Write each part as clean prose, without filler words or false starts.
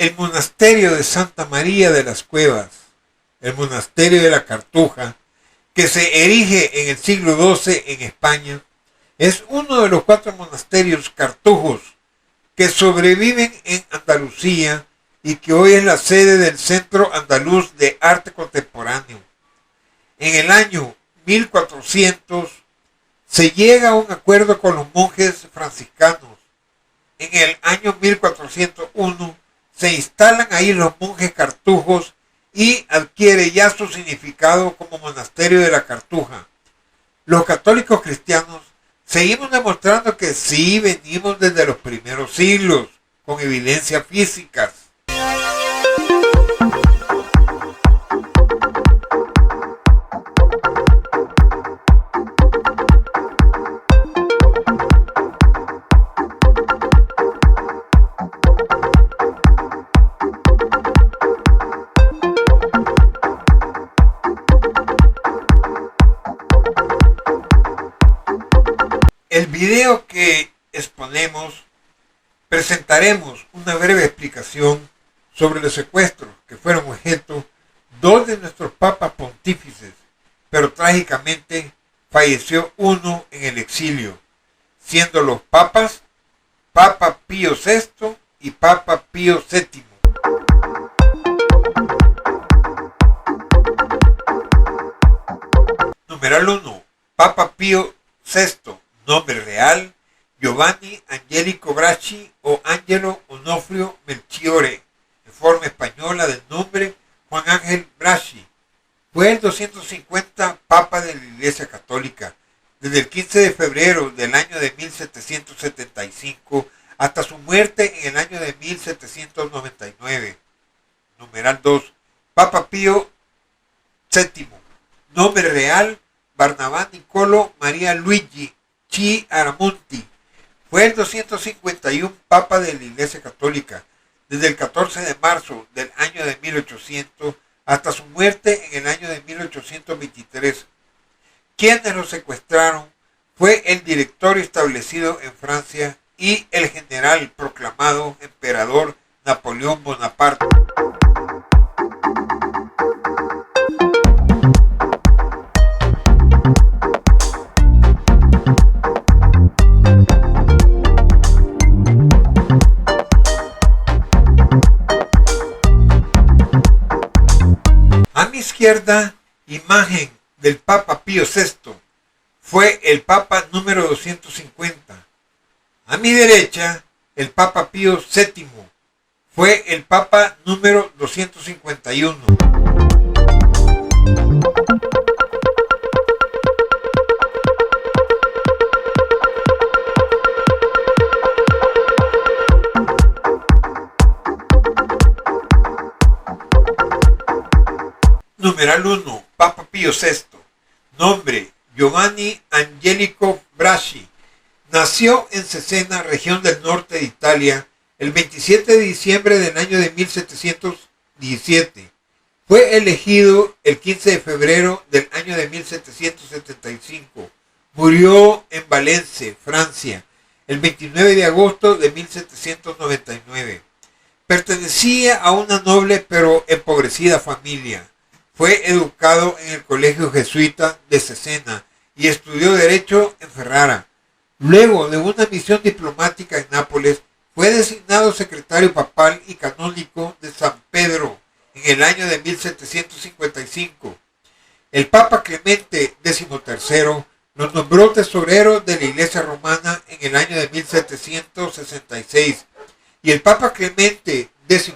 el monasterio de Santa María de las Cuevas, el monasterio de la Cartuja, que se erige en el siglo XII en España, es uno de los 4 monasterios cartujos que sobreviven en Andalucía y que hoy es la sede del Centro Andaluz de Arte Contemporáneo. En el año 1400 se llega a un acuerdo con los monjes franciscanos. En el año 1401 se instalan ahí los monjes cartujos y adquiere ya su significado como monasterio de la Cartuja. Los católicos cristianos seguimos demostrando que sí venimos desde los primeros siglos, con evidencias físicas. El video que exponemos presentaremos una breve explicación sobre los secuestros que fueron objeto 2 de nuestros papas pontífices, pero trágicamente falleció uno en el exilio, siendo los papas Papa Pío VI y Papa Pío VII. Numeral 1. Papa Pío VI. Nombre real: Giovanni Angelico Bracci o Angelo Onofrio Melchiore, en forma española del nombre Juan Ángel Bracci. Fue el 250 Papa de la Iglesia Católica, desde el 15 de febrero del año de 1775 hasta su muerte en el año de 1799. Numeral 2. Papa Pío VII. Nombre real: Barnabá Niccolò María Luigi Chiaramonti. Fue el 251 Papa de la Iglesia Católica, desde el 14 de marzo del año de 1800 hasta su muerte en el año de 1823. Quienes lo secuestraron fue el directorio establecido en Francia y el general proclamado emperador Napoleón Bonaparte. A mi izquierda, imagen del Papa Pío VI, fue el Papa número 250. A mi derecha, el Papa Pío VII, fue el Papa número 251. Numeral 1. Papa Pío VI. Nombre: Giovanni Angelico Bracci. Nació en Cesena, región del norte de Italia, el 27 de diciembre del año de 1717. Fue elegido el 15 de febrero del año de 1775. Murió en Valence, Francia, el 29 de agosto de 1799. Pertenecía a una noble pero empobrecida familia. Fue educado en el Colegio Jesuita de Cesena y estudió Derecho en Ferrara. Luego de una misión diplomática en Nápoles, fue designado secretario papal y canónigo de San Pedro en el año de 1755. El Papa Clemente XIII lo nombró tesorero de la Iglesia Romana en el año de 1766 y el Papa Clemente XIV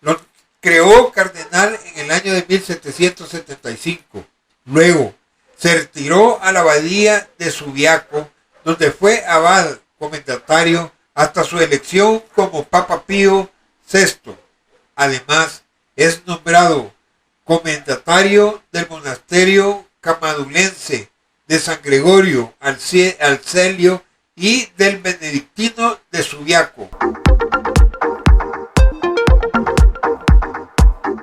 lo creó cardenal en el año de 1775. Luego se retiró a la abadía de Subiaco, donde fue abad comendatario hasta su elección como Papa Pío VI. Además, es nombrado comendatario del monasterio camadulense de San Gregorio al Celio y del benedictino de Subiaco.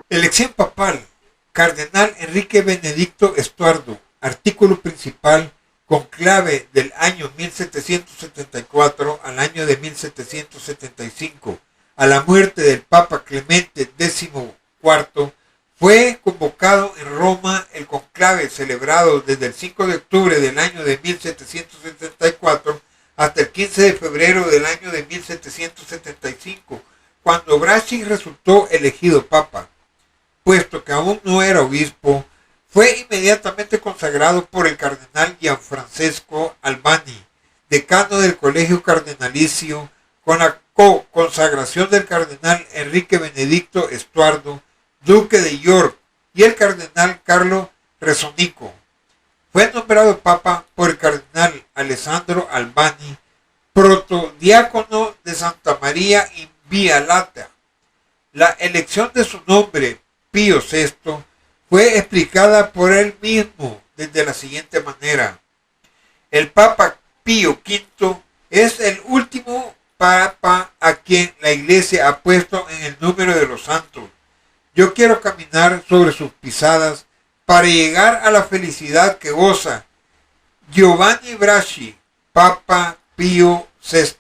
Elección papal: Cardenal Enrique Benedicto Estuardo. Artículo principal: conclave del año 1774 al año de 1775. a la muerte del Papa Clemente XIV, fue convocado en Roma el conclave celebrado desde el 5 de octubre del año de 1774 hasta el 15 de febrero del año de 1775, cuando Bracci resultó elegido papa. Puesto que aún no era obispo, fue inmediatamente consagrado por el cardenal Gianfrancesco Albani, decano del Colegio Cardenalicio, con la consagración del cardenal Enrique Benedicto Estuardo, duque de York, y el cardenal Carlo Rezzonico. Fue nombrado papa por el cardenal Alessandro Albani, protodiácono de Santa María in Via Lata. La elección de su nombre, Pío VI, fue explicada por él mismo desde la siguiente manera. El Papa Pío V es el último papa a quien la Iglesia ha puesto en el número de los santos. Yo quiero caminar sobre sus pisadas para llegar a la felicidad que goza Giovanni Bracci, Papa Pío VI.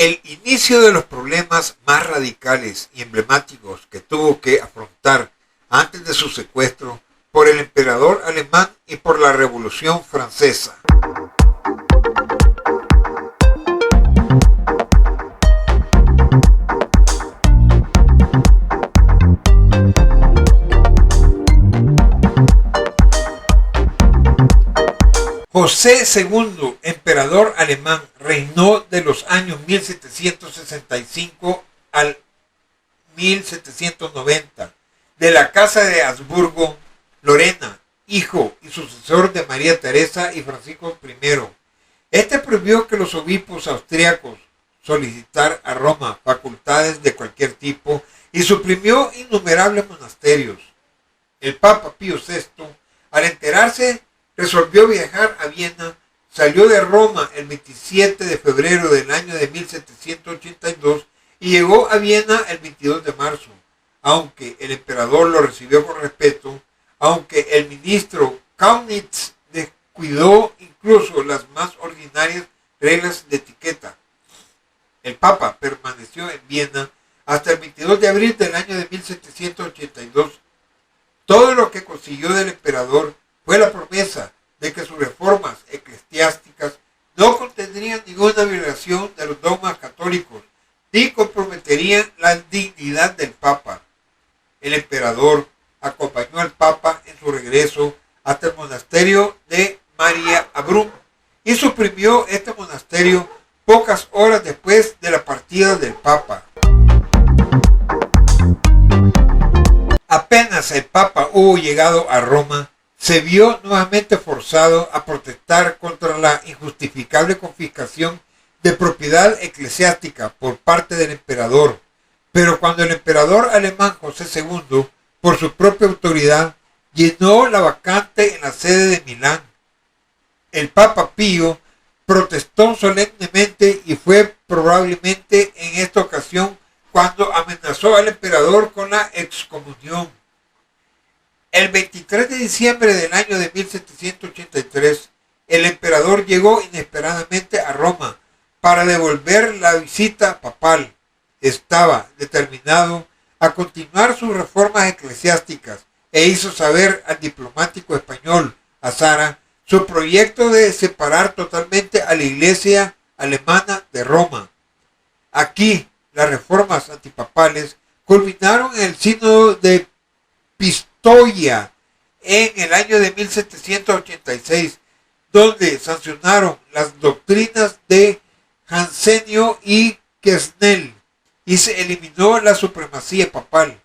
El inicio de los problemas más radicales y emblemáticos que tuvo que afrontar antes de su secuestro por el emperador alemán y por la Revolución Francesa. José II, emperador alemán, reinó de los años 1765 al 1790, de la Casa de Habsburgo, Lorena, hijo y sucesor de María Teresa y Francisco I. Este prohibió que los obispos austríacos solicitar a Roma facultades de cualquier tipo y suprimió innumerables monasterios. El Papa Pío VI, al enterarse, resolvió viajar a Viena, salió de Roma el 27 de febrero del año de 1782 y llegó a Viena el 22 de marzo. Aunque el emperador lo recibió con respeto, aunque el ministro Kaunitz descuidó incluso las más ordinarias reglas de etiqueta, el Papa permaneció en Viena hasta el 22 de abril del año de 1782. Todo lo que consiguió del emperador fue la promesa de que sus reformas eclesiásticas no contendrían ninguna violación de los dogmas católicos ni comprometerían la dignidad del Papa. El emperador acompañó al Papa en su regreso hasta el monasterio de Maria Abrum y suprimió este monasterio pocas horas después de la partida del Papa. Apenas el Papa hubo llegado a Roma, se vio nuevamente forzado a protestar contra la injustificable confiscación de propiedad eclesiástica por parte del emperador. Pero cuando el emperador alemán José II, por su propia autoridad, llenó la vacante en la sede de Milán, el Papa Pío protestó solemnemente y fue probablemente en esta ocasión cuando amenazó al emperador con la excomunión. El 23 de diciembre del año de 1783, el emperador llegó inesperadamente a Roma para devolver la visita papal. Estaba determinado a continuar sus reformas eclesiásticas e hizo saber al diplomático español Azara su proyecto de separar totalmente a la Iglesia alemana de Roma. Aquí, las reformas antipapales culminaron en el sínodo de Pistoia en el año de 1786, donde sancionaron las doctrinas de Jansenio y Quesnel y se eliminó la supremacía papal.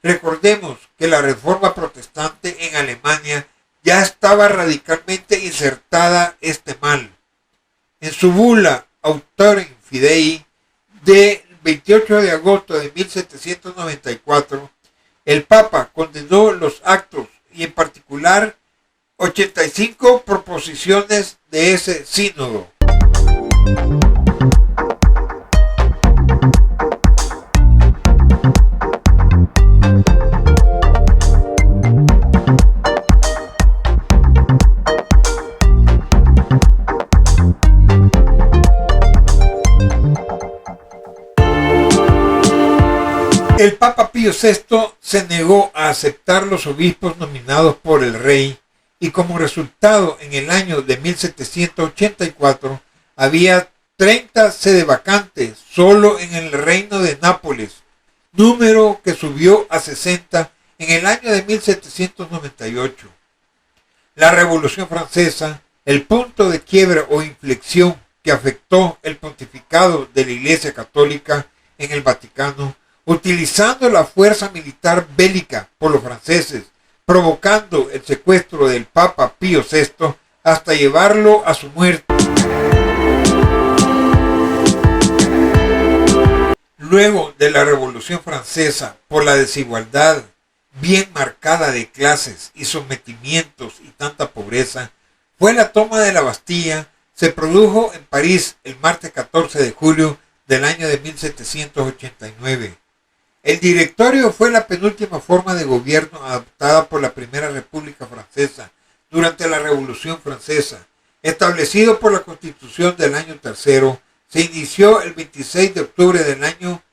Recordemos que la reforma protestante en Alemania ya estaba radicalmente insertada este mal. En su bula Autorem Fidei del 28 de agosto de 1794, el Papa condenó los actos y en particular 85 proposiciones de ese sínodo. El Papa Pío VI se negó a aceptar los obispos nominados por el rey y como resultado en el año de 1784 había 30 sedes vacantes solo en el reino de Nápoles, número que subió a 60 en el año de 1798. La Revolución Francesa, el punto de quiebra o inflexión que afectó el pontificado de la Iglesia Católica en el Vaticano, utilizando la fuerza militar bélica por los franceses, provocando el secuestro del Papa Pío VI hasta llevarlo a su muerte. Luego de la Revolución Francesa, por la desigualdad bien marcada de clases y sometimientos y tanta pobreza, fue la toma de la Bastilla, se produjo en París el martes 14 de julio del año de 1789. El directorio fue la penúltima forma de gobierno adoptada por la Primera República Francesa durante la Revolución Francesa. Establecido por la Constitución del año tercero, se inició el 26 de octubre del año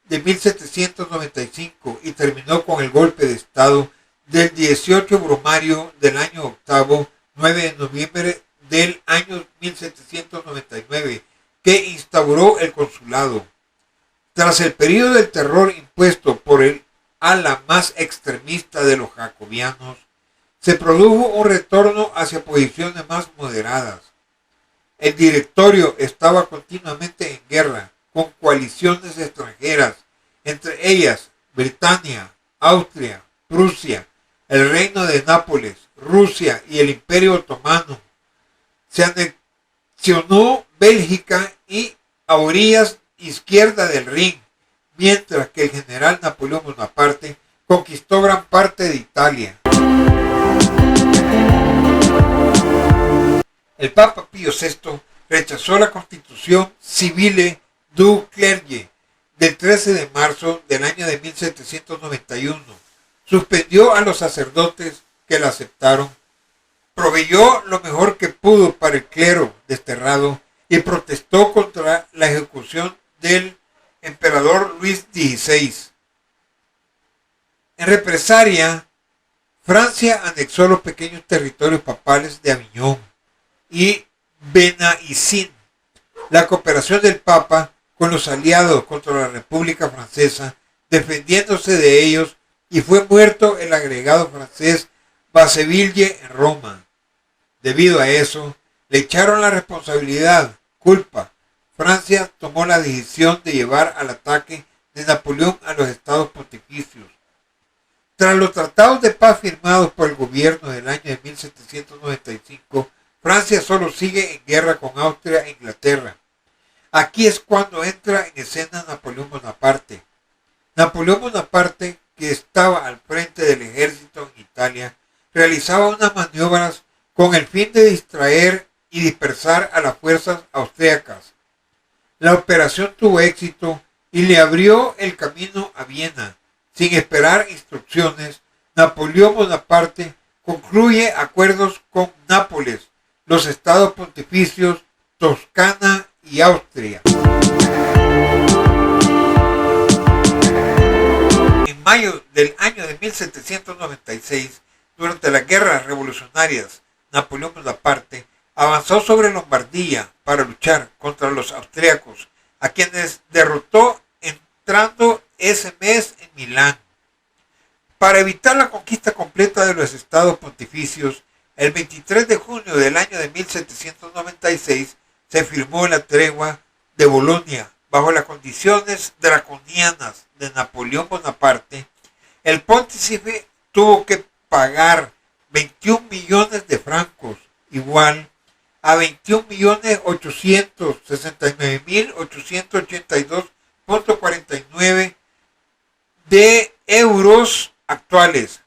de 1795 y terminó con el golpe de Estado del 18 brumario del año octavo, 9 de noviembre del año 1799, que instauró el consulado. Tras el periodo del terror impuesto por el ala más extremista de los jacobianos, se produjo un retorno hacia posiciones más moderadas. El directorio estaba continuamente en guerra con coaliciones extranjeras, entre ellas Britania, Austria, Prusia, el Reino de Nápoles, Rusia y el Imperio Otomano. Se anexionó Bélgica y a orillas izquierda del Rin, mientras que el general Napoleón Bonaparte conquistó gran parte de Italia. El Papa Pío VI rechazó la Constitución Civile du Clergé del 13 de marzo del año de 1791, suspendió a los sacerdotes que la aceptaron, proveyó lo mejor que pudo para el clero desterrado y protestó contra la ejecución del emperador Luis XVI. En represalia, Francia anexó los pequeños territorios papales de Aviñón y Benaicín. La cooperación del Papa con los aliados contra la República Francesa, defendiéndose de ellos, y fue muerto el agregado francés Basseville en Roma. Debido a eso, le echaron la responsabilidad, culpa. Francia tomó la decisión de llevar al ataque de Napoleón a los estados pontificios. Tras los tratados de paz firmados por el gobierno del año de 1795, Francia solo sigue en guerra con Austria e Inglaterra. Aquí es cuando entra en escena Napoleón Bonaparte. Napoleón Bonaparte, que estaba al frente del ejército en Italia, realizaba unas maniobras con el fin de distraer y dispersar a las fuerzas austríacas. La operación tuvo éxito y le abrió el camino a Viena. Sin esperar instrucciones, Napoleón Bonaparte concluye acuerdos con Nápoles, los estados pontificios, Toscana y Austria. En mayo del año de 1796, durante las guerras revolucionarias, Napoleón Bonaparte avanzó sobre Lombardía para luchar contra los austríacos, a quienes derrotó entrando ese mes en Milán. Para evitar la conquista completa de los estados pontificios, el 23 de junio del año de 1796 se firmó la tregua de Bolonia. Bajo las condiciones draconianas de Napoleón Bonaparte, el pontífice tuvo que pagar 21 millones de francos, igual a 21.869.882.49 de euros actuales,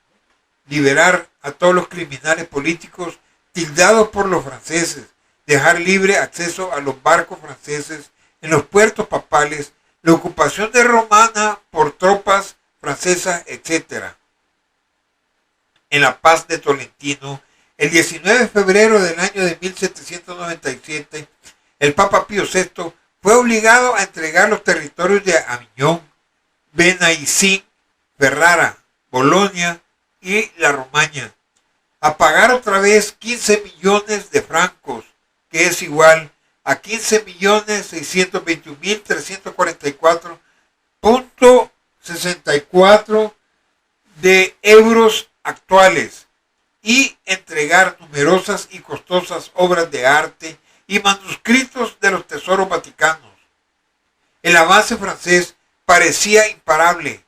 liberar a todos los criminales políticos tildados por los franceses, dejar libre acceso a los barcos franceses en los puertos papales, la ocupación de Romana por tropas francesas, etc. En la Paz de Tolentino, el 19 de febrero del año de 1797, el Papa Pío VI fue obligado a entregar los territorios de Aviñón, Benaicín, Ferrara, Bolonia y la Romaña, a pagar otra vez 15 millones de francos, que es igual a 15.621.344.64 de euros actuales, y entregar numerosas y costosas obras de arte y manuscritos de los tesoros vaticanos. El avance francés parecía imparable,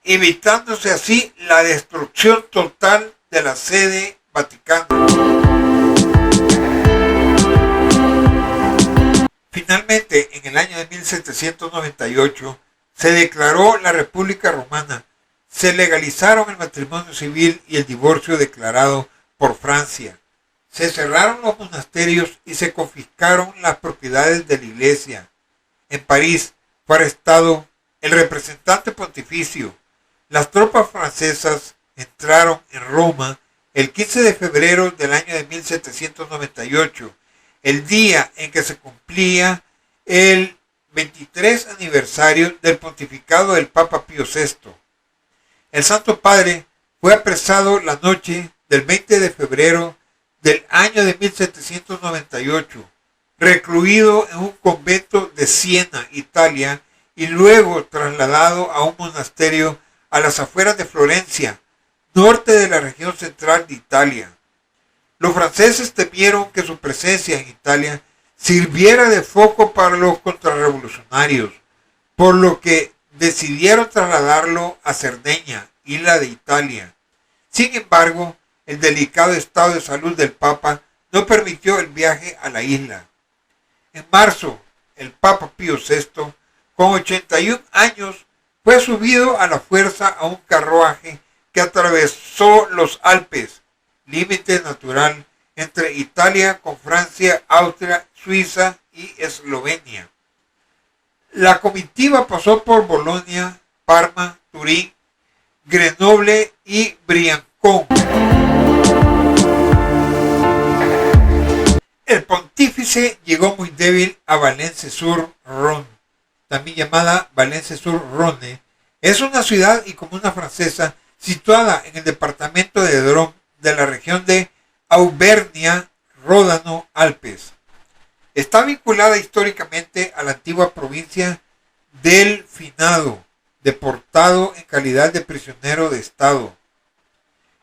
evitándose así la destrucción total de la sede vaticana. Finalmente, en el año de 1798, se declaró la República Romana. Se legalizaron el matrimonio civil y el divorcio declarado por Francia. Se cerraron los monasterios y se confiscaron las propiedades de la iglesia. En París fue arrestado el representante pontificio. Las tropas francesas entraron en Roma el 15 de febrero del año de 1798, el día en que se cumplía el 23 aniversario del pontificado del Papa Pío VI. El Santo Padre fue apresado la noche del 20 de febrero del año de 1798, recluido en un convento de Siena, Italia, y luego trasladado a un monasterio a las afueras de Florencia, norte de la región central de Italia. Los franceses temieron que su presencia en Italia sirviera de foco para los contrarrevolucionarios, por lo que decidieron trasladarlo a Cerdeña, isla de Italia. Sin embargo, el delicado estado de salud del Papa no permitió el viaje a la isla. En marzo, el Papa Pío VI, con 81 años, fue subido a la fuerza a un carruaje que atravesó los Alpes, límite natural entre Italia con Francia, Austria, Suiza y Eslovenia. La comitiva pasó por Bolonia, Parma, Turín, Grenoble y Briançon. El pontífice llegó muy débil a Valence-sur-Rhône, también llamada Valence-sur-Rhône. Es una ciudad y comuna francesa situada en el departamento de Drôme de la región de Auvernia, Ródano, Alpes. Está vinculada históricamente a la antigua provincia del Finado, deportado en calidad de prisionero de Estado.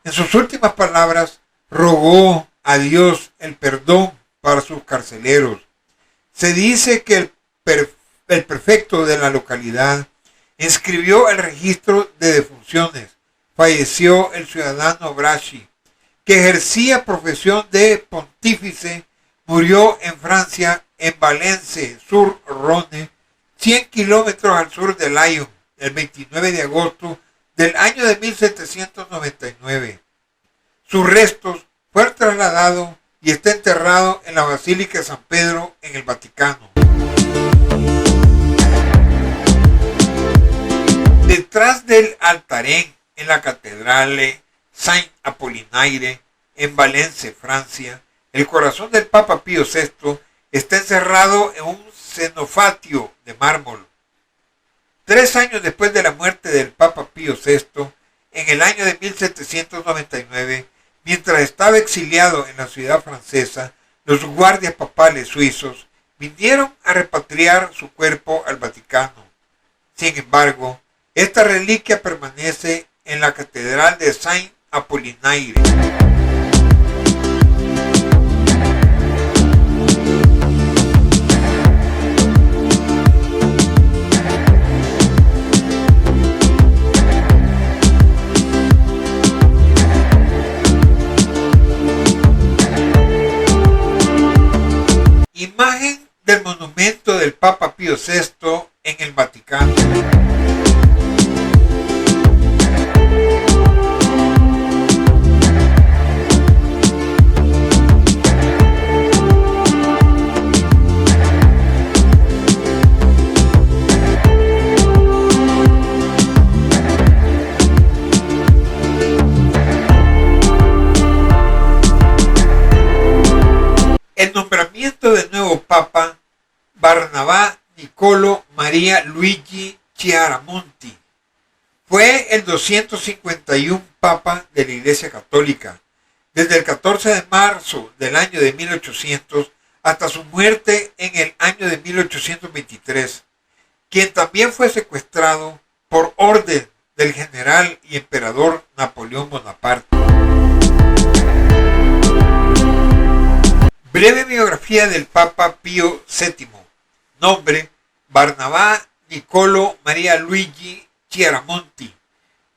En sus últimas palabras, rogó a Dios el perdón para sus carceleros. Se dice que el prefecto de la localidad inscribió el registro de defunciones. Falleció el ciudadano Bracci, que ejercía profesión de pontífice. Murió en Francia, en Valence-sur-Rhône, 100 kilómetros al sur de Lyon, el 29 de agosto del año de 1799. Sus restos fueron trasladados y está enterrado en la Basílica de San Pedro en el Vaticano. Detrás del altarén en la Catedral Saint-Apollinaire en Valence, Francia, el corazón del Papa Pío VI está encerrado en un cenofatio de mármol. 3 años después de la muerte del Papa Pío VI, en el año de 1799, mientras estaba exiliado en la ciudad francesa, los guardias papales suizos vinieron a repatriar su cuerpo al Vaticano. Sin embargo, esta reliquia permanece en la Catedral de Saint-Apollinaire. Imagen del monumento del Papa Pío VI en el Vaticano. Barnabà Niccolo Maria Luigi Chiaramonti. Fue el 251 Papa de la Iglesia Católica, desde el 14 de marzo del año de 1800 hasta su muerte en el año de 1823, quien también fue secuestrado por orden del general y emperador Napoleón Bonaparte. Breve biografía del Papa Pío VII. Nombre: Barnabà Niccolo Maria Luigi Chiaramonti.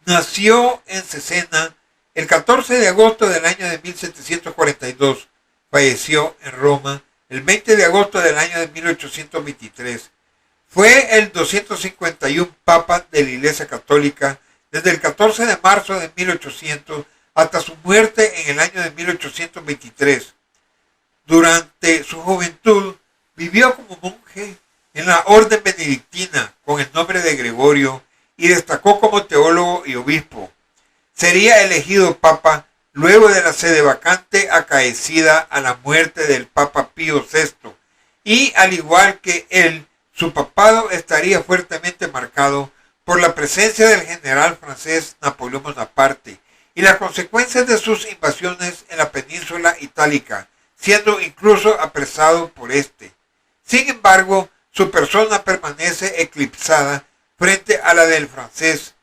Nació en Cesena el 14 de agosto del año de 1742. Falleció en Roma el 20 de agosto del año de 1823. Fue el 251 Papa de la Iglesia Católica desde el 14 de marzo de 1800 hasta su muerte en el año de 1823. Durante su juventud vivió como monje en la orden benedictina con el nombre de Gregorio y destacó como teólogo y obispo. Sería elegido papa luego de la sede vacante acaecida a la muerte del Papa Pío VI, y al igual que él, su papado estaría fuertemente marcado por la presencia del general francés Napoleón Bonaparte y las consecuencias de sus invasiones en la península itálica, siendo incluso apresado por este. Sin embargo, su persona permanece eclipsada frente a la del francés.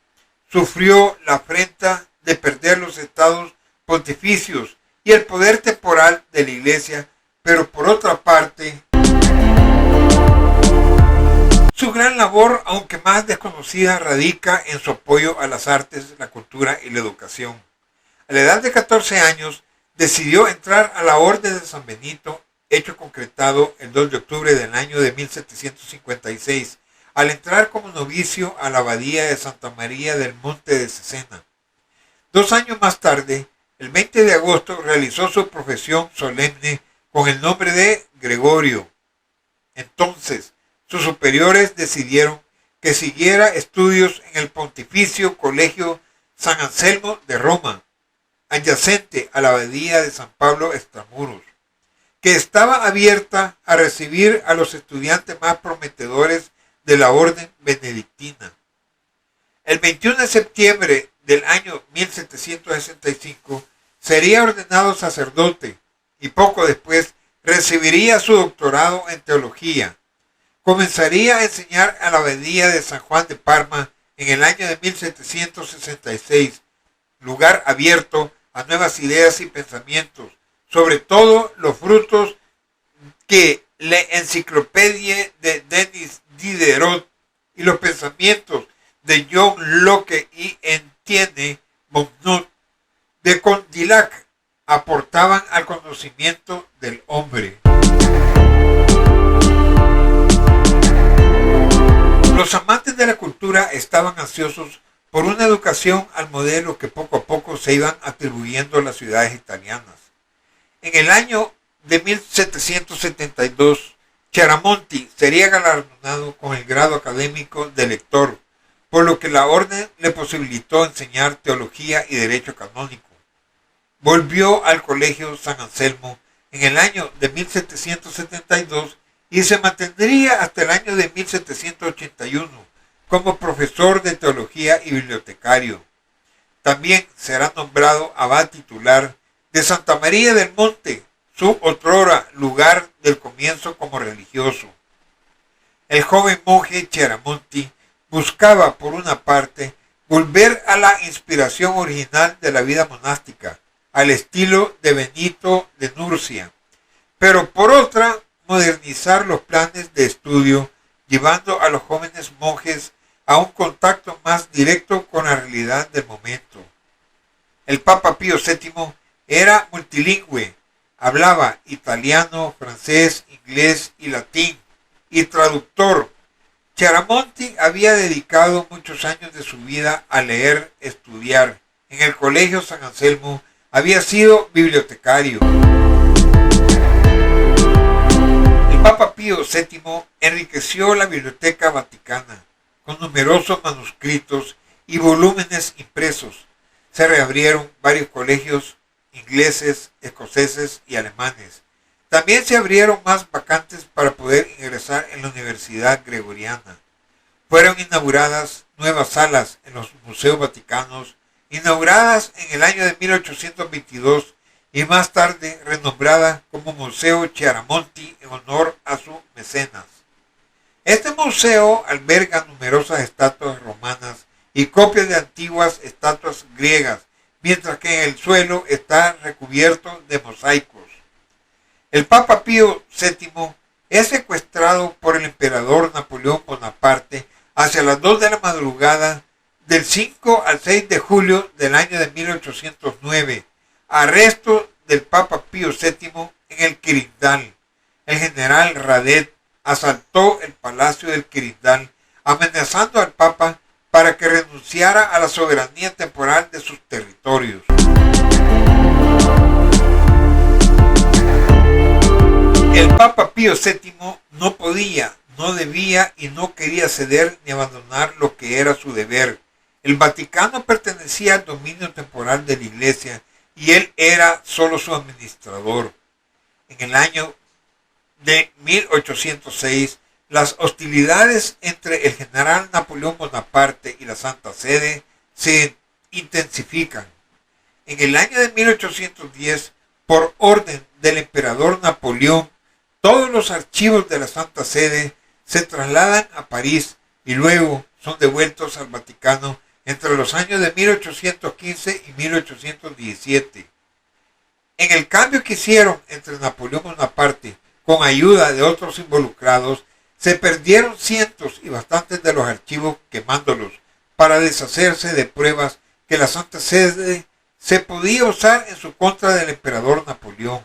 Sufrió la afrenta de perder los estados pontificios y el poder temporal de la Iglesia, pero por otra parte, su gran labor, aunque más desconocida, radica en su apoyo a las artes, la cultura y la educación. A la edad de 14 años, decidió entrar a la Orden de San Benito, hecho concretado el 2 de octubre del año de 1756, al entrar como novicio a la abadía de Santa María del Monte de Cesena. 2 años más tarde, el 20 de agosto, realizó su profesión solemne con el nombre de Gregorio. Entonces, sus superiores decidieron que siguiera estudios en el Pontificio Colegio San Anselmo de Roma, adyacente a la abadía de San Pablo Extramuros, que estaba abierta a recibir a los estudiantes más prometedores de la orden benedictina. El 21 de septiembre del año 1765 sería ordenado sacerdote y poco después recibiría su doctorado en teología. Comenzaría a enseñar a la abadía de San Juan de Parma en el año de 1766, lugar abierto a nuevas ideas y pensamientos, sobre todo los frutos que la enciclopedia de Denis Diderot y los pensamientos de John Locke y Etienne Monod de Condillac aportaban al conocimiento del hombre. Los amantes de la cultura estaban ansiosos por una educación al modelo que poco a poco se iban atribuyendo a las ciudades italianas. En el año de 1772, Chiaramonti sería galardonado con el grado académico de lector, por lo que la orden le posibilitó enseñar teología y derecho canónico. Volvió al Colegio San Anselmo en el año de 1772 y se mantendría hasta el año de 1781 como profesor de teología y bibliotecario. También será nombrado abad titular de Santa María del Monte, su otrora lugar del comienzo como religioso. El joven monje Chiaramonti buscaba, por una parte, volver a la inspiración original de la vida monástica, al estilo de Benito de Nursia, pero por otra, modernizar los planes de estudio, llevando a los jóvenes monjes a un contacto más directo con la realidad del momento. El Papa Pío VII era multilingüe, hablaba italiano, francés, inglés y latín, y traductor. Chiaramonti había dedicado muchos años de su vida a leer, estudiar. En el Colegio San Anselmo había sido bibliotecario. El Papa Pío VII enriqueció la Biblioteca Vaticana con numerosos manuscritos y volúmenes impresos. Se reabrieron varios colegios ingleses, escoceses y alemanes. También se abrieron más vacantes para poder ingresar en la Universidad Gregoriana. Fueron inauguradas nuevas salas en los museos vaticanos, inauguradas en el año de 1822 y más tarde renombrada como Museo Chiaramonti en honor a su mecenas. Este museo alberga numerosas estatuas romanas y copias de antiguas estatuas griegas, mientras que en el suelo está recubierto de mosaicos. El Papa Pío VII es secuestrado por el emperador Napoleón Bonaparte hacia las 2 de la madrugada del 5 al 6 de julio del año de 1809. Arresto del Papa Pío VII en el Quirindal. El general Radet asaltó el palacio del Quirindal, amenazando al Papa para que renunciara a la soberanía temporal de sus territorios. El Papa Pío VII no podía, no debía y no quería ceder ni abandonar lo que era su deber. El Vaticano pertenecía al dominio temporal de la Iglesia y él era solo su administrador. En el año de 1806, las hostilidades entre el general Napoleón Bonaparte y la Santa Sede se intensifican. En el año de 1810, por orden del emperador Napoleón, todos los archivos de la Santa Sede se trasladan a París y luego son devueltos al Vaticano entre los años de 1815 y 1817. En el cambio que hicieron entre Napoleón Bonaparte, con ayuda de otros involucrados, se perdieron cientos y bastantes de los archivos, quemándolos para deshacerse de pruebas que la Santa Sede se podía usar en su contra del emperador Napoleón.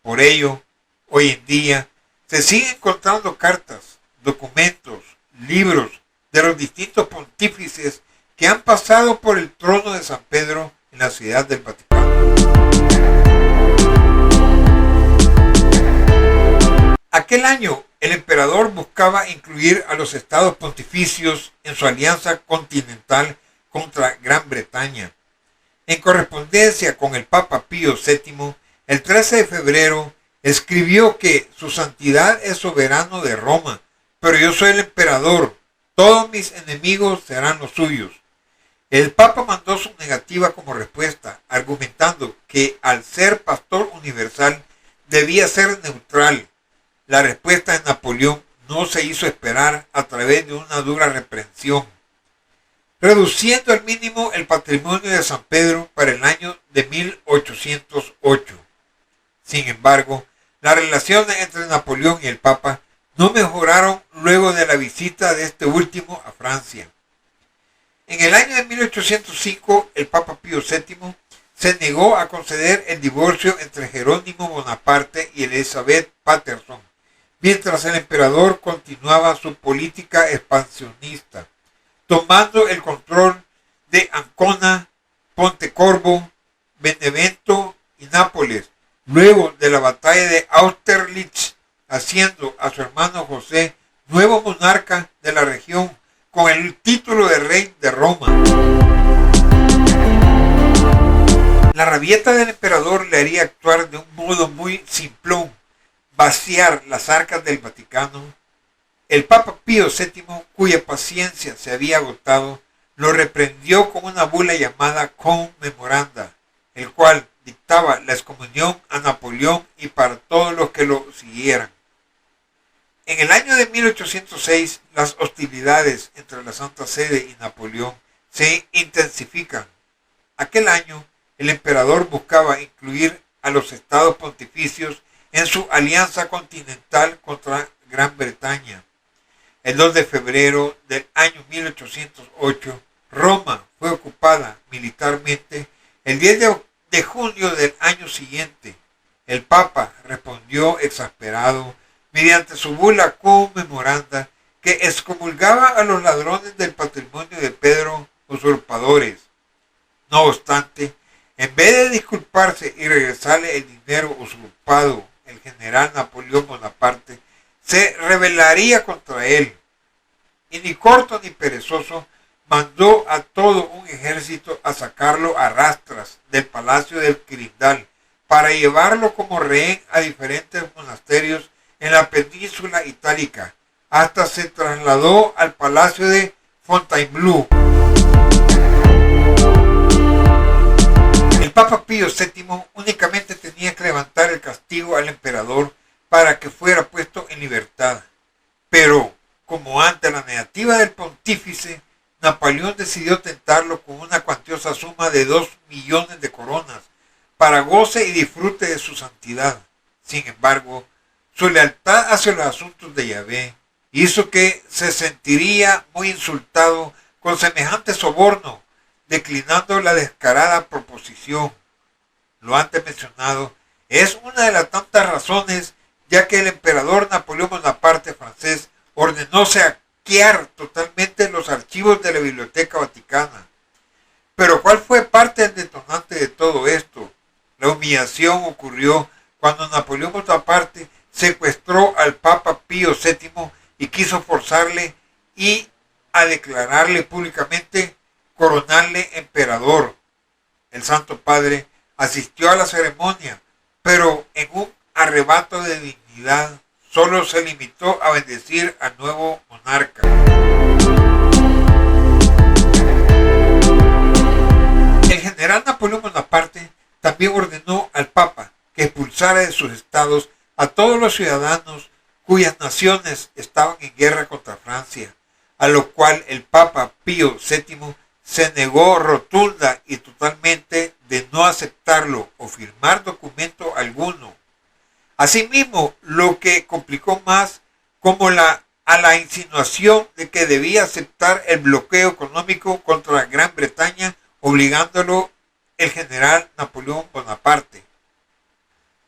Por ello, hoy en día se siguen encontrando cartas, documentos, libros de los distintos pontífices que han pasado por el trono de San Pedro en la ciudad del Vaticano. Aquel año, el emperador buscaba incluir a los estados pontificios en su alianza continental contra Gran Bretaña. En correspondencia con el Papa Pío VII, el 13 de febrero, escribió que su santidad es soberano de Roma, pero yo soy el emperador, todos mis enemigos serán los suyos. El Papa mandó su negativa como respuesta, argumentando que al ser pastor universal debía ser neutral. La respuesta de Napoleón no se hizo esperar a través de una dura reprensión, reduciendo al mínimo el patrimonio de San Pedro para el año de 1808. Sin embargo, las relaciones entre Napoleón y el Papa no mejoraron luego de la visita de este último a Francia. En el año de 1805, el Papa Pío VII se negó a conceder el divorcio entre Jerónimo Bonaparte y Elizabeth Patterson, mientras el emperador continuaba su política expansionista, tomando el control de Ancona, Pontecorvo, Benevento y Nápoles, luego de la batalla de Austerlitz, haciendo a su hermano José nuevo monarca de la región con el título de rey de Roma. La rabieta del emperador le haría actuar de un modo muy simplón, vaciar las arcas del Vaticano. El Papa Pío VII, cuya paciencia se había agotado, lo reprendió con una bula llamada Con Memoranda, el cual dictaba la excomunión a Napoleón y para todos los que lo siguieran. En el año de 1806, las hostilidades entre la Santa Sede y Napoleón se intensifican. Aquel año, el emperador buscaba incluir a los estados pontificios en su alianza continental contra Gran Bretaña. El 2 de febrero del año 1808, Roma fue ocupada militarmente. El 10 de junio del año siguiente, el Papa respondió exasperado mediante su bula Cum Memoranda que excomulgaba a los ladrones del patrimonio de Pedro, usurpadores. No obstante, en vez de disculparse y regresarle el dinero usurpado, el general Napoleón Bonaparte se rebelaría contra él. Y ni corto ni perezoso mandó a todo un ejército a sacarlo a rastras del palacio del Quirindal para llevarlo como rehén a diferentes monasterios en la península itálica, hasta se trasladó al palacio de Fontainebleau. El Papa Pío VII únicamente tenía que levantar el castigo al emperador para que fuera puesto en libertad. Pero, como ante la negativa del pontífice, Napoleón decidió tentarlo con una cuantiosa suma de 2 millones de coronas para goce y disfrute de su santidad. Sin embargo, su lealtad hacia los asuntos de Yahvé hizo que se sentiría muy insultado con semejante soborno, declinando la descarada proposición. Lo antes mencionado es una de las tantas razones, ya que el emperador Napoleón Bonaparte francés ordenó saquear totalmente los archivos de la Biblioteca Vaticana. Pero ¿cuál fue parte del detonante de todo esto? La humillación ocurrió cuando Napoleón Bonaparte secuestró al Papa Pío VII y quiso forzarle y a declararle públicamente coronarle emperador. El Santo Padre asistió a la ceremonia, pero en un arrebato de dignidad solo se limitó a bendecir al nuevo monarca. El general Napoleón Bonaparte también ordenó al Papa que expulsara de sus estados a todos los ciudadanos cuyas naciones estaban en guerra contra Francia, a lo cual el Papa Pío VII se negó rotunda y totalmente de no aceptarlo o firmar documento alguno. Asimismo, lo que complicó más como a la insinuación de que debía aceptar el bloqueo económico contra Gran Bretaña, obligándolo el general Napoleón Bonaparte.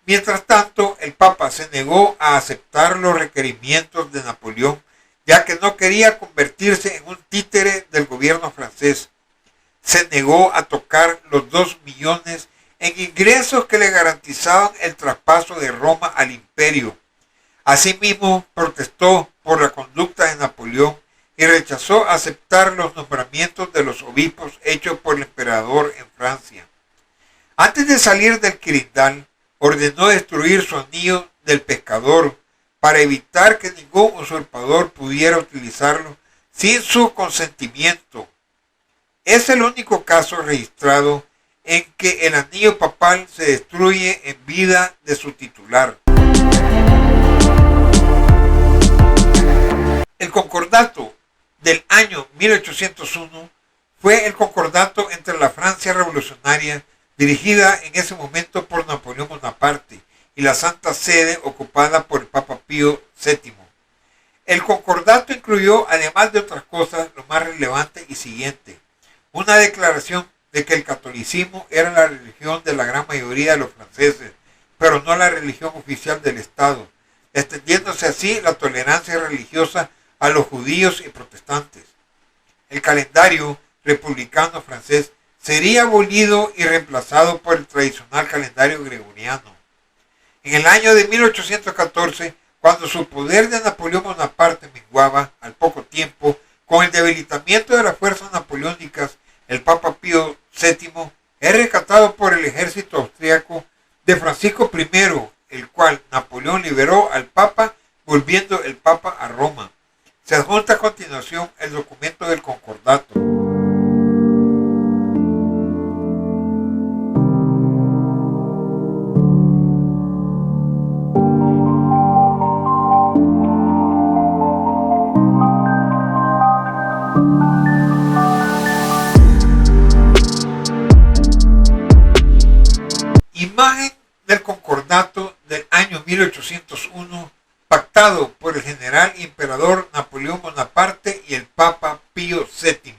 Mientras tanto, el Papa se negó a aceptar los requerimientos de Napoleón, ya que no quería convertirse en un títere del gobierno francés. Se negó a tocar los 2 millones en ingresos que le garantizaban el traspaso de Roma al imperio. Asimismo, protestó por la conducta de Napoleón y rechazó aceptar los nombramientos de los obispos hechos por el emperador en Francia. Antes de salir del Quirindal, ordenó destruir su anillo del pescador para evitar que ningún usurpador pudiera utilizarlo sin su consentimiento. Es el único caso registrado en que el anillo papal se destruye en vida de su titular. El concordato del año 1801 fue el concordato entre la Francia revolucionaria, dirigida en ese momento por Napoleón Bonaparte, y la Santa Sede ocupada por el Papa Pío VII. El concordato incluyó, además de otras cosas, lo más relevante y siguiente: una declaración de que el catolicismo era la religión de la gran mayoría de los franceses, pero no la religión oficial del Estado, extendiéndose así la tolerancia religiosa a los judíos y protestantes. El calendario republicano francés sería abolido y reemplazado por el tradicional calendario gregoriano. En el año de 1814, cuando su poder de Napoleón Bonaparte menguaba al poco tiempo, con el debilitamiento de las fuerzas napoleónicas, el Papa Pío VII es rescatado por el ejército austriaco de Francisco I, el cual Napoleón liberó al Papa, volviendo el Papa a Roma. Se adjunta a continuación el documento del concordato. Imagen del concordato del año 1801, pactado por el general y emperador Napoleón Bonaparte y el Papa Pío VII.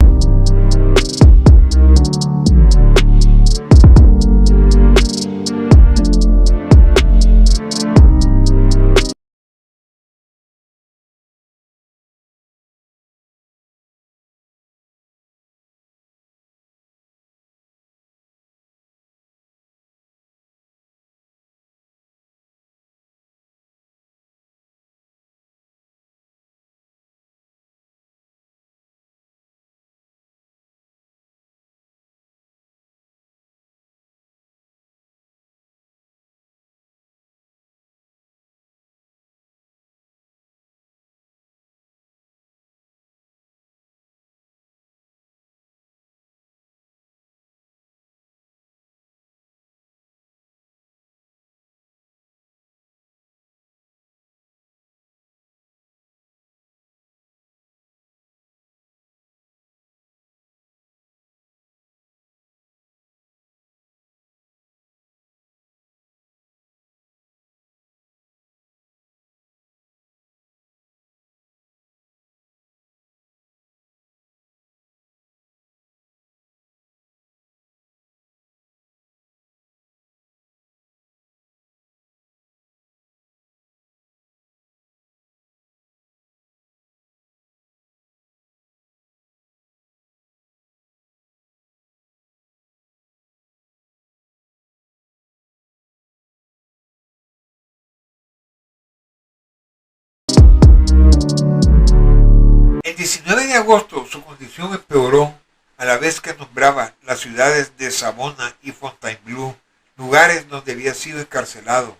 19 de agosto su condición empeoró a la vez que nombraba las ciudades de Savona y Fontainebleau, lugares donde había sido encarcelado.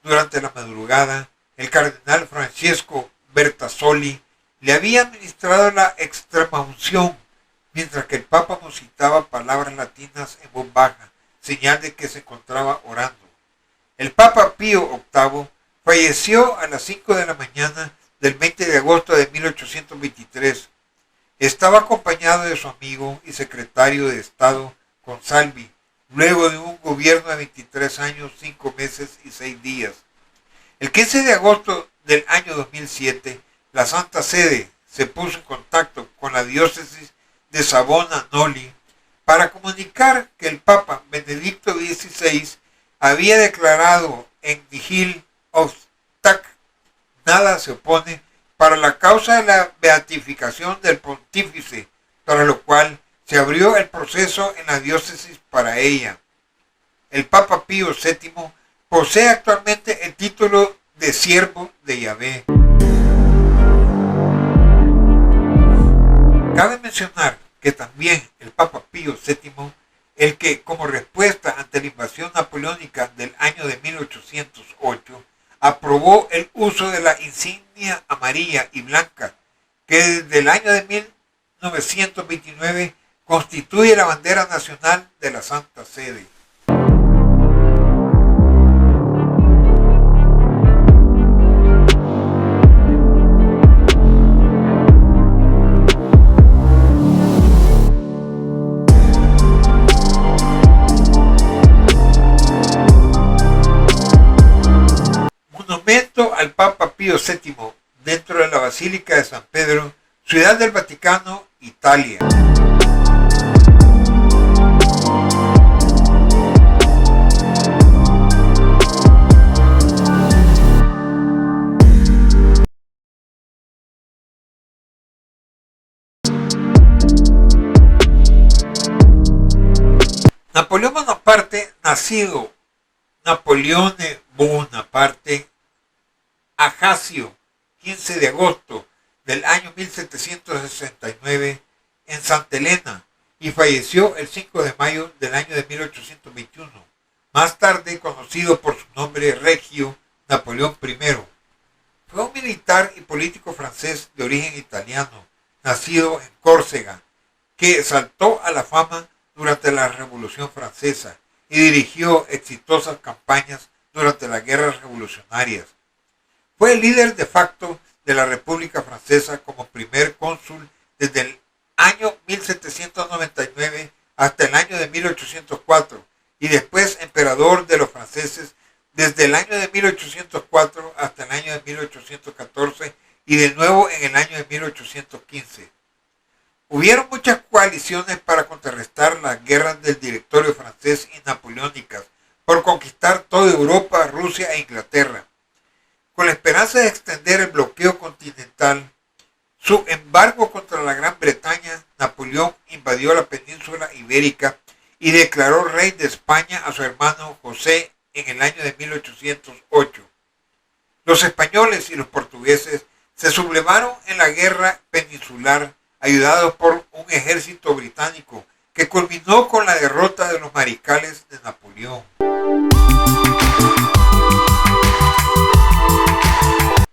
Durante la madrugada, el cardenal Francesco Bertazzoli le había administrado la extremaunción, mientras que el Papa musitaba palabras latinas en voz baja, señal de que se encontraba orando. El Papa Pío VIII falleció a las 5 de la mañana del 20 de agosto de 1823. Estaba acompañado de su amigo y secretario de Estado, Consalvi, luego de un gobierno de 23 años, 5 meses y 6 días. El 15 de agosto del año 2007, la Santa Sede se puso en contacto con la diócesis de Savona-Noli para comunicar que el Papa Benedicto XVI había declarado en Nihil obstac, nada se opone, para la causa de la beatificación del pontífice, para lo cual se abrió el proceso en la diócesis para ella. El Papa Pío VII posee actualmente el título de siervo de Yahvé. Cabe mencionar que también el Papa Pío VII, el que como respuesta ante la invasión napoleónica del año de 1808, aprobó el uso de la insignia amarilla y blanca, que desde el año de 1929 constituye la bandera nacional de la Santa Sede. Monumento al Papa Pío VII dentro de la Basílica de San Pedro, Ciudad del Vaticano, Italia. Napoleón Bonaparte, nacido Napoleone Bonaparte Ajaccio, 15 de agosto del año 1769 en Santa Elena, y falleció el 5 de mayo del año de 1821, más tarde conocido por su nombre regio Napoleón I. Fue un militar y político francés de origen italiano, nacido en Córcega, que saltó a la fama durante la Revolución Francesa y dirigió exitosas campañas durante las guerras revolucionarias. Fue el líder de facto de la República Francesa como primer cónsul desde el año 1799 hasta el año de 1804 y después emperador de los franceses desde el año de 1804 hasta el año de 1814 y de nuevo en el año de 1815. Hubieron muchas coaliciones para contrarrestar las guerras del Directorio francés y napoleónicas por conquistar toda Europa, Rusia e Inglaterra. Con la esperanza de extender el bloqueo continental, su embargo contra la Gran Bretaña, Napoleón invadió la península ibérica y declaró rey de España a su hermano José en el año de 1808. Los españoles y los portugueses se sublevaron en la guerra peninsular, ayudados por un ejército británico que culminó con la derrota de los mariscales de Napoleón.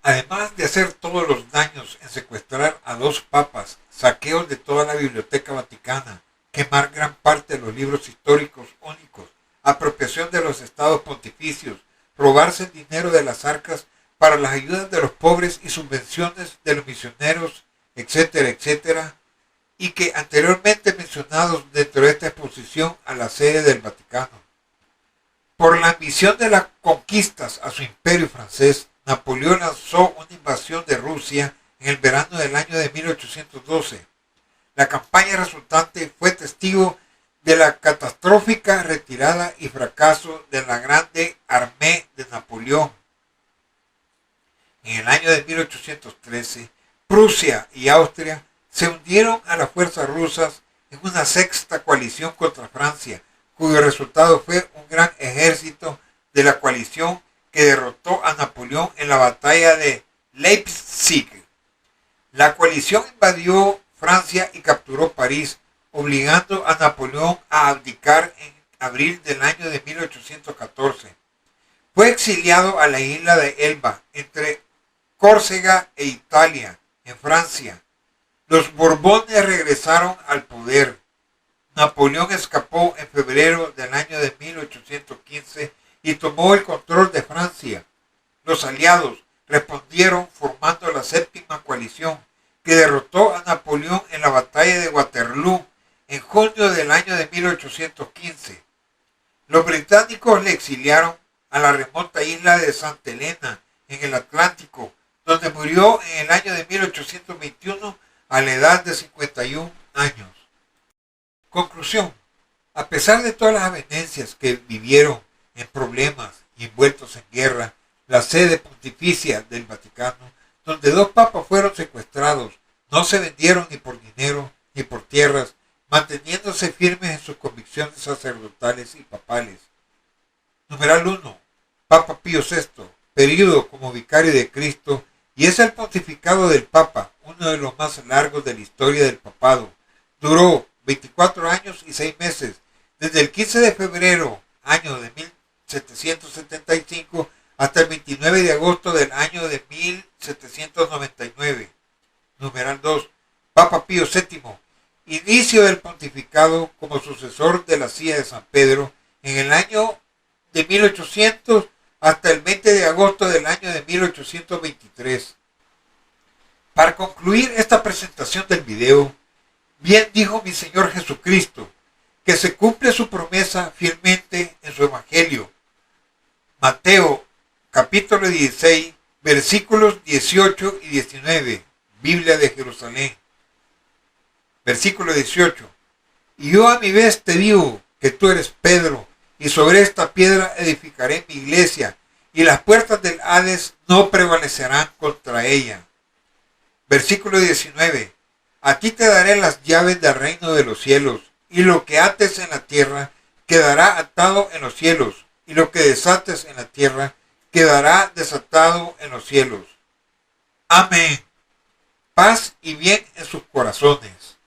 Además de hacer todos los daños en secuestrar a 2 papas, saqueos de toda la Biblioteca Vaticana, quemar gran parte de los libros históricos únicos, apropiación de los estados pontificios, robarse el dinero de las arcas para las ayudas de los pobres y subvenciones de los misioneros, etcétera, etcétera, y que anteriormente mencionados dentro de esta exposición a la sede del Vaticano. Por la ambición de las conquistas a su imperio francés, Napoleón lanzó una invasión de Rusia en el verano del año de 1812. La campaña resultante fue testigo de la catastrófica retirada y fracaso de la Grande Armée de Napoleón. En el año de 1813, Prusia y Austria se unieron a las fuerzas rusas en una sexta coalición contra Francia, cuyo resultado fue un gran ejército de la coalición que derrotó a Napoleón en la batalla de Leipzig. La coalición invadió Francia y capturó París, obligando a Napoleón a abdicar en abril del año de 1814. Fue exiliado a la isla de Elba, entre Córcega e Italia, en Francia. Los Borbones regresaron al poder. Napoleón escapó en febrero del año de 1815 y tomó el control de Francia. Los aliados respondieron formando la séptima coalición, que derrotó a Napoleón en la batalla de Waterloo en junio del año de 1815. Los británicos le exiliaron a la remota isla de Santa Helena, en el Atlántico, donde murió en el año de 1821 a la edad de 51 años. Conclusión. A pesar de todas las avenencias que vivieron en problemas y envueltos en guerra, la sede pontificia del Vaticano, donde 2 papas fueron secuestrados, no se vendieron ni por dinero ni por tierras, manteniéndose firmes en sus convicciones sacerdotales y papales. Numeral 1. Papa Pío VI, período como vicario de Cristo, y es el pontificado del Papa, uno de los más largos de la historia del papado. Duró 24 años y 6 meses, desde el 15 de febrero, año de 1775, hasta el 29 de agosto del año de 1799. Numeral 2. Papa Pío VII, inicio del pontificado como sucesor de la silla de San Pedro en el año de 1800 hasta el 20 de agosto del año de 1823. Para concluir esta presentación del video, bien dijo mi Señor Jesucristo, que se cumple su promesa fielmente en su Evangelio. Mateo, capítulo 16, versículos 18 y 19, Biblia de Jerusalén. Versículo 18. Y yo a mi vez te digo que tú eres Pedro, y sobre esta piedra edificaré mi iglesia, y las puertas del Hades no prevalecerán contra ella. Versículo 19. A ti te daré las llaves del reino de los cielos, y lo que ates en la tierra quedará atado en los cielos, y lo que desates en la tierra quedará desatado en los cielos. Amén. Paz y bien en sus corazones.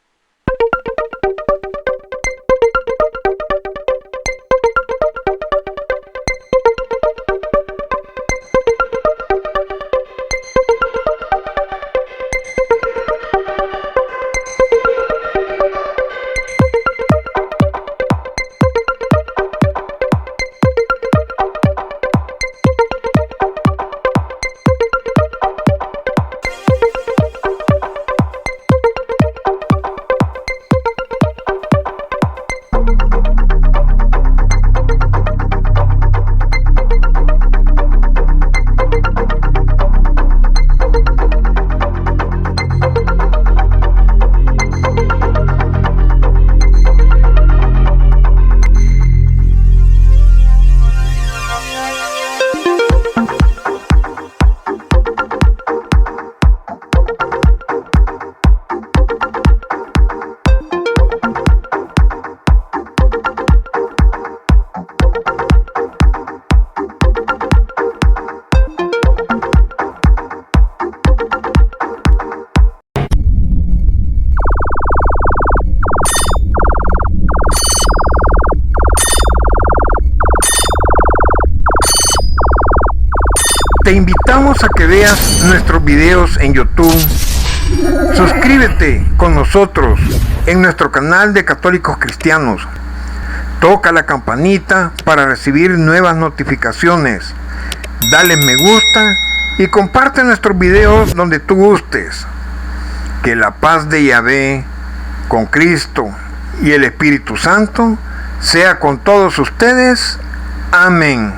Te invitamos a que veas nuestros videos en YouTube. Suscríbete con nosotros en nuestro canal de Católicos Cristianos. Toca la campanita para recibir nuevas notificaciones. Dale me gusta y comparte nuestros videos donde tú gustes. Que la paz de Yahvé, con Cristo y el Espíritu Santo, sea con todos ustedes. Amén.